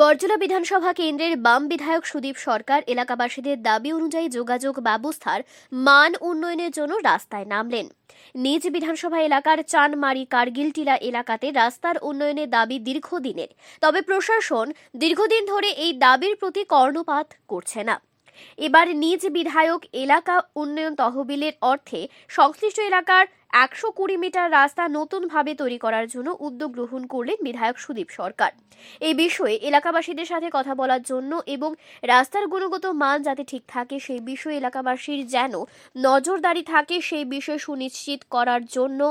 বরজলা বিধানসভা কেন্দ্রের বাম বিধায়ক সুদীপ সরকার এলাকাবাসীদের দাবি অনুযায়ী যোগাযোগ ব্যবস্থার মান উন্নয়নের জন্য রাস্তায় নামলেন। নিজ বিধানসভা এলাকার চানমারি কার্গিল টিলা এলাকাতে রাস্তার উন্নয়নের দাবি দীর্ঘদিনের, তবে প্রশাসন দীর্ঘদিন ধরে এই দাবির প্রতি কর্ণপাত করছে না। এবার নিজ বিধায়ক এলাকা উন্নয়ন তহবিলের অর্থে সংশ্লিষ্ট এলাকার 120 মিটার রাস্তা নতুনভাবে তৈরি করার জন্য উদ্যোগ গ্রহণ করলেন বিধায়ক সুদীপ সরকার। এই বিষয়ে এলাকাবাসীদের সাথে কথা বলার জন্য এবং রাস্তার গুণগত মান যাতে ঠিক থাকে সেই বিষয়ে এলাকাবাসীর যেন নজরদারি থাকে সেই বিষয় সুনিশ্চিত করার জন্য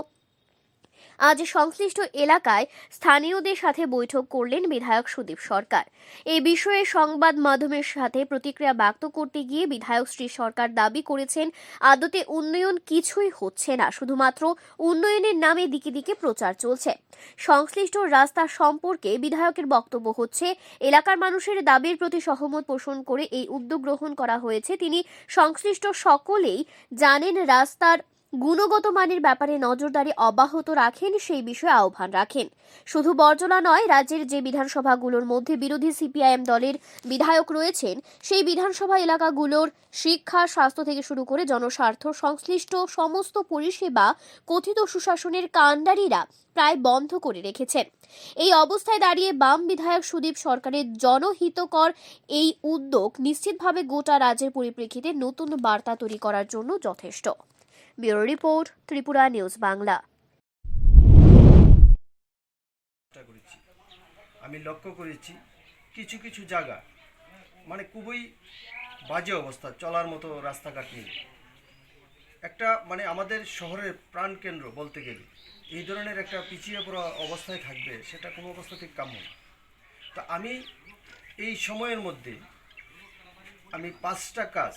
আজ সংশ্লিষ্ট এলাকায় স্থানীয়দের সাথে বৈঠক করলেন বিধায়ক সুদীপ সরকার। এই বিষয়ে সংবাদ মাধ্যমের সাথে প্রতিক্রিয়া ব্যক্ত করতে গিয়ে বিধায়ক শ্রী সরকার দাবি করেছেন, আদতে উন্নয়ন কিছুই হচ্ছে না, শুধুমাত্র উন্নয়নের নামে দিকে দিকে প্রচার চলছে। সংশ্লিষ্ট রাস্তা সম্পর্কে বিধায়কের বক্তব্য হচ্ছে, এলাকার মানুষের দাবির প্রতি সহমত পোষণ করে এই উদ্যোগ গ্রহণ করা হয়েছে। তিনি সংশ্লিষ্ট সকলেই জানেন, রাস্তার গুণগত মানের ব্যাপারে নজরদারি অব্যাহত রাখেন সেই বিষয়ে আহ্বান রাখেন। শুধু বরজলা নয়, রাজ্যের যে বিধানসভাগুলোর মধ্যে বিরোধী সিপিআইএম দলের বিধায়ক রয়েছেন সেই বিধানসভা এলাকাগুলোর শিক্ষা, স্বাস্থ্য থেকে শুরু করে জনস্বার্থ সংশ্লিষ্ট সমস্ত পরিষেবা কথিত সুশাসনের কাণ্ডারীরা প্রায় বন্ধ করে রেখেছেন। এই অবস্থায় দাঁড়িয়ে বাম বিধায়ক সুদীপ সরকারের জনহিতকর এই উদ্যোগ নিশ্চিতভাবে গোটা রাজ্যের পরিপ্রেক্ষিতে নতুন বার্তা তৈরি করার জন্য যথেষ্ট। Bureau report, Tripura news Bangla. আমি লক্ষ্য করেছি কিছু কিছু জায়গা মানে খুবই বাজে অবস্থা, চলার মতো রাস্তাঘাট নেই। একটা মানে আমাদের শহরের প্রাণকেন্দ্র বলতে গেলে এই ধরনের একটা পিছিয়ে পড়া অবস্থায় থাকবে, সেটা কোনো অবস্থাতেই কাম্য না। তা আমি এই সময়ের মধ্যে আমি 5টা কাজ,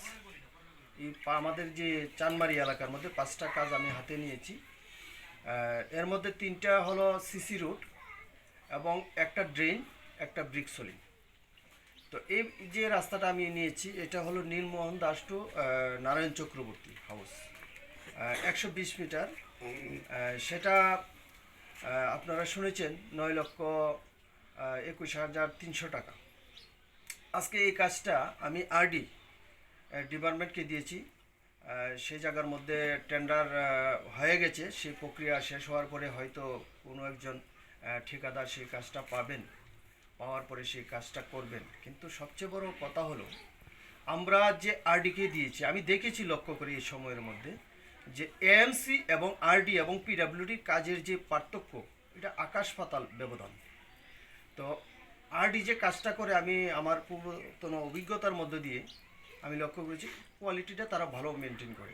এই আমাদের যে চানমারি এলাকার মধ্যে 5টা কাজ আমি হাতে নিয়েছি। এর মধ্যে 3টা হলো সিসি রোড এবং একটা ড্রেন, একটা ব্রিক সলিং। তো এই যে রাস্তাটা আমি নিয়েছি এটা হলো Nilmohan Das to Narayan Chakraborty house, 120 metre. সেটা আপনারা শুনেছেন 9,21,300 টাকা। আজকে এই কাজটা আমি আরডি ডিপার্টমেন্টকে দিয়েছি। সেই জায়গার মধ্যে টেন্ডার হয়ে গেছে, সেই প্রক্রিয়া শেষ হওয়ার পরে হয়তো কোনো একজন ঠিকাদার সেই কাজটা পাওয়ার পরে সেই কাজটা করবেন। কিন্তু সবচেয়ে বড় কথা হলো, আমরা যে আরডিকে দিয়েছি, আমি দেখেছি লক্ষ্য করি এই সময়ের মধ্যে যে এএমসি এবং আরডি এবং পিডাব্লিউডি কাজের যে পার্থক্য, এটা আকাশ পাতাল ব্যবধান। তো আরডি যে কাজটা করে, আমি আমার পূর্বতন অভিজ্ঞতার মধ্য দিয়ে আমি লক্ষ্য করেছি কোয়ালিটিটা তারা ভালো মেনটেন করে।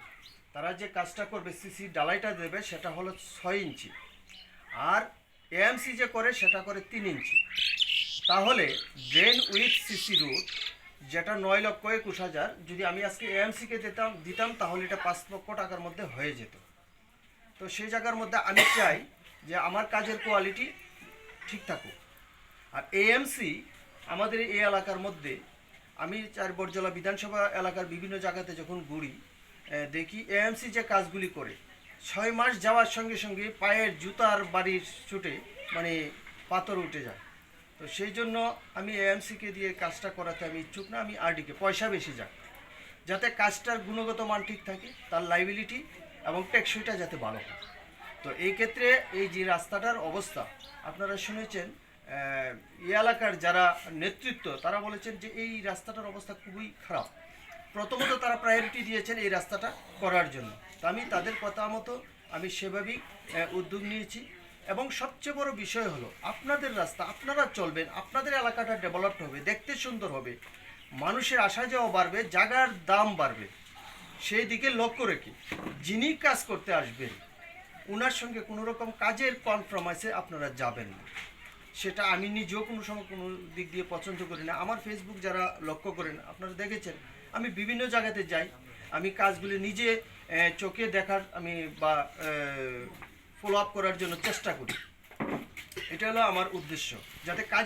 তারা যে কাজটা করবে, সিসি ডালাইটা দেবে সেটা হলো 6 ইঞ্চি, আর এএমসি যে করে সেটা করে 3 ইঞ্চি। তাহলে ড্রেন উইথ সিসি রুট যেটা 9,21,000, যদি আমি আজকে এএমসিকে দিতাম তাহলে এটা 5 লক্ষ টাকার মধ্যে হয়ে যেত। তো সেই জায়গার মধ্যে আমি চাই যে আমার কাজের কোয়ালিটি ঠিক থাকুক। আর এএমসি আমাদের এই এলাকার মধ্যে, আমি বরজলা বিধানসভা এলাকার বিভিন্ন জায়গাতে যখন ঘুরি দেখি এএমসি যে কাজগুলি করে 6 মাস যাওয়ার সঙ্গে সঙ্গে পায়ের জুতার বাড়ির চোটে মানে পাথর উঠে যায়। তো সেই জন্য আমি এএমসিকে দিয়ে কাজটা করাতে আমি ইচ্ছুক না, আমি আরডিকে পয়সা বেশি যাক, যাতে কাজটার গুণগত মান ঠিক থাকে, তার লাইবিলিটি এবং টেকসইটা যাতে ভালো হয়। তো এই ক্ষেত্রে এই যে রাস্তাটার অবস্থা আপনারা শুনেছেন, এই এলাকার যারা নেতৃত্ব তারা বলেছেন যে এই রাস্তাটার অবস্থা খুবই খারাপ। প্রথমত তারা প্রায়োরিটি দিয়েছেন এই রাস্তাটা করার জন্য। তো আমি তাদের কথা মতো আমি সেভাবেই উদ্যোগ নিয়েছি। এবং সবচেয়ে বড় বিষয় হলো, আপনাদের রাস্তা আপনারা চলবেন, আপনাদের এলাকাটা ডেভেলপড হবে, দেখতে সুন্দর হবে, মানুষের আসা যাওয়া বাড়বে, জায়গার দাম বাড়বে। সেই দিকে লক্ষ্য রেখে যিনি কাজ করতে আসবেন ওনার সঙ্গে কোনো রকম কাজের কনফার্মাইসে আপনারা যাবেন না। সেটা আমি নিজেও কোনো সময় কোনো দিক দিয়ে পছন্দ করি না। আমার ফেসবুক যারা লক্ষ্য করেন আপনারা দেখেছেন, আমি বিভিন্ন জায়গাতে যাই, আমি কাজগুলি নিজে চোখে দেখার আমি বা ফলো আপ করার জন্য চেষ্টা করি। এটা হলো আমার উদ্দেশ্য, যাতে কাজ